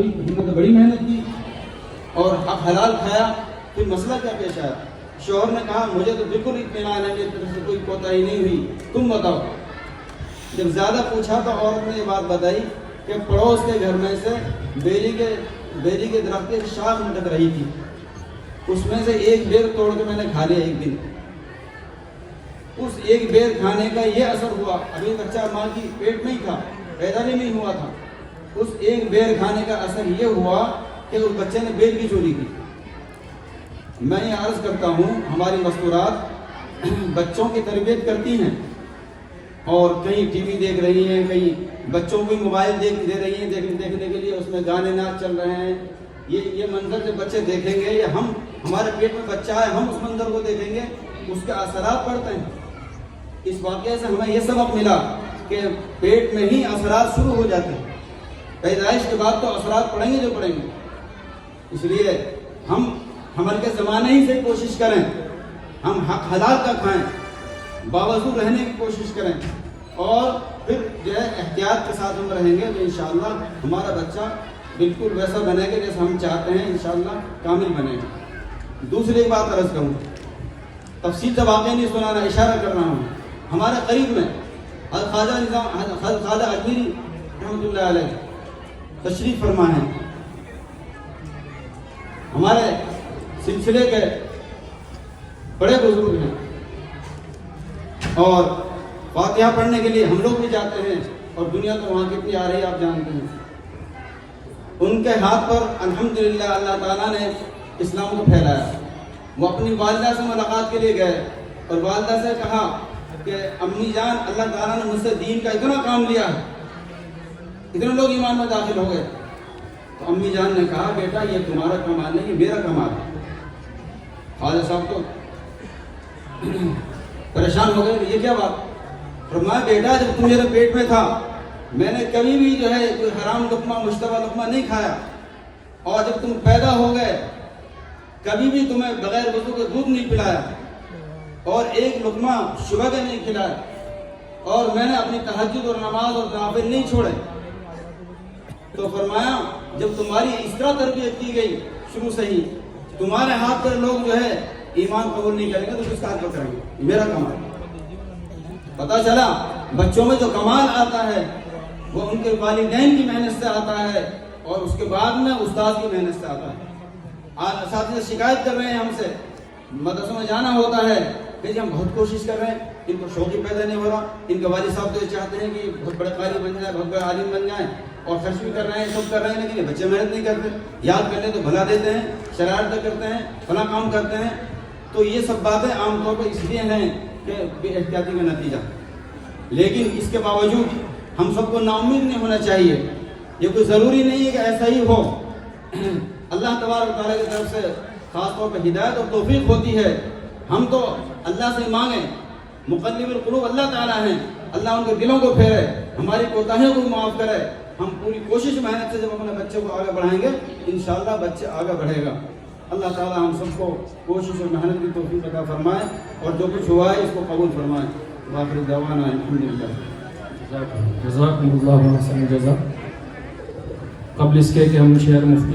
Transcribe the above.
بڑی محنت کی اور اب حلال کھایا، پھر مسئلہ کیا پیش آیا؟ شوہر نے کہا مجھے تو بالکل اطمینان ہے، میری طرف سے کوئی کوتاہی نہیں ہوئی، تم بتاؤ۔ جب زیادہ پوچھا تو عورت نے یہ بات بتائی کہ پڑوس کے گھر میں سے بیری کے درخت کی شاخ لٹک رہی تھی، اس میں سے ایک بیر توڑ کے میں نے کھا لیا ایک دن۔ اس ایک بیر کھانے کا یہ اثر ہوا، ابھی بچہ ماں کی پیٹ میں ہی تھا، پیدا بھی نہیں ہوا تھا، اس ایک بیر کھانے کا اثر یہ ہوا کہ اس بچے نے بیر کی چوری کی۔ میں یہ عرض کرتا ہوں ہماری مستورات بچوں کی تربیت کرتی ہیں اور کہیں ٹی وی دیکھ رہی ہیں، کہیں بچوں کو موبائل دے رہی ہیں دیکھنے کے لیے، اس میں گانے ناچ چل رہے ہیں۔ یہ منظر جب بچے دیکھیں گے یا ہمارے پیٹ میں بچہ ہے، ہم اس منظر کو دیکھیں گے، اس کے اثرات پڑتے ہیں۔ اس واقعے سے ہمیں یہ سبق ملا کہ پیٹ میں ہی اثرات شروع ہو جاتے ہیں، پیدائش کے بعد تو اثرات پڑیں گے جو پڑیں گے۔ اس لیے ہم ہمارے کے زمانے ہی سے کوشش کریں، ہم حق حلال کا کھائیں، باوضو رہنے کی کوشش کریں، اور پھر جو ہے احتیاط کے ساتھ ہم رہیں گے تو انشاءاللہ ہمارا بچہ بالکل ویسا بنے گا جیسا ہم چاہتے ہیں، انشاءاللہ کامل بنے گا۔ دوسری بات عرض کروں، تفصیل سے واقعہ نہیں سنانا، اشارہ کر رہا ہوں۔ ہمارے قریب میں خواجہ اجمیری رحمۃ اللہ علیہ تشریف فرما ہے، ہمارے سلسلے کے بڑے بزرگ ہیں، اور فاتحہ پڑھنے کے لیے ہم لوگ بھی جاتے ہیں، اور دنیا تو وہاں کتنی آ رہی ہے آپ جانتے ہیں۔ ان کے ہاتھ پر الحمدللہ اللہ تعالیٰ نے اسلام کو پھیلایا۔ وہ اپنی والدہ سے ملاقات کے لیے گئے اور والدہ سے کہا کہ امی جان، اللہ تعالیٰ نے مجھ سے دین کا اتنا کام لیا ہے، اتنے لوگ ایمان میں داخل ہو گئے۔ تو امی جان نے کہا بیٹا یہ تمہارا کمال نہیں، یہ میرا کمال ہے۔ خواجہ صاحب تو پریشان ہو گئے، یہ کیا بات؟ فرمایا بیٹا جب تم میرے پیٹ میں تھا میں نے کبھی بھی جو ہے کوئی حرام لقمہ مشتبہ لقمہ نہیں کھایا، اور جب تم پیدا ہو گئے کبھی بھی تمہیں بغیر وضو کے دودھ نہیں پلایا، اور ایک لقمہ صبح کا نہیں کھلایا، اور میں نے اپنی تہجد اور نماز اور نوافل نہیں چھوڑے۔ تو فرمایا جب تمہاری اس طرح تربیت کی گئی شروع سے ہی، تمہارے ہاتھ پر لوگ جو ہے ایمان قبول نہیں کریں گے تو کس کار پر کریں گے؟ میرا کمال۔ پتا چلا بچوں میں جو کمال آتا ہے وہ ان کے والدین کی محنت سے آتا ہے، اور اس کے بعد میں استاد کی محنت سے آتا ہے۔ آج اساتذہ شکایت کر رہے ہیں ہم سے، مدرسوں میں جانا ہوتا ہے کہ ہم بہت کوشش کر رہے ہیں، ان کو شوق ہی پیدا نہیں ہو رہا، ان کے والد صاحب تو یہ چاہتے ہیں کہ بہت بڑے قاری بن جائیں، بہت بڑے عالم بن جائیں، اور خرچ بھی کر رہے ہیں، سب کر رہے ہیں، لیکن یہ بچے محنت نہیں کرتے، یاد کر لیں تو بھلا دیتے ہیں، شرارتیں کرتے ہیں، فلاں کام کرتے ہیں۔ تو یہ سب باتیں عام طور پر اس لیے ہیں کہ بے احتیاطی کا نتیجہ، لیکن اس کے باوجود ہم سب کو نا امید نہیں ہونا چاہیے۔ یہ کوئی ضروری نہیں ہے کہ ایسا ہی ہو، اللہ تبارک و تعالیٰ کی طرف سے خاص طور پہ ہدایت اور توفیق ہوتی ہے۔ ہم تو اللہ سے مانگیں، مقلب القلوب اللہ تعالیٰ ہیں، اللہ ان کے دلوں کو پھیرے، ہماری کوتاہیوں کو معاف کرے۔ ہم پوری کوشش محنت سے جب اپنے بچے کو آگے بڑھائیں گے انشاءاللہ بچے آگے بڑھے گا۔ اللہ تعالیٰ ہم سب کو کوشش اور محنت کی توفیق عطا فرمائے، اور جو کچھ ہوا ہے اس کو قبول فرمائے۔ وآخر دعوانا الحمدللہ۔ جزاکم اللہ خیر۔ قبل اس کے کہ ہم شہر مفتی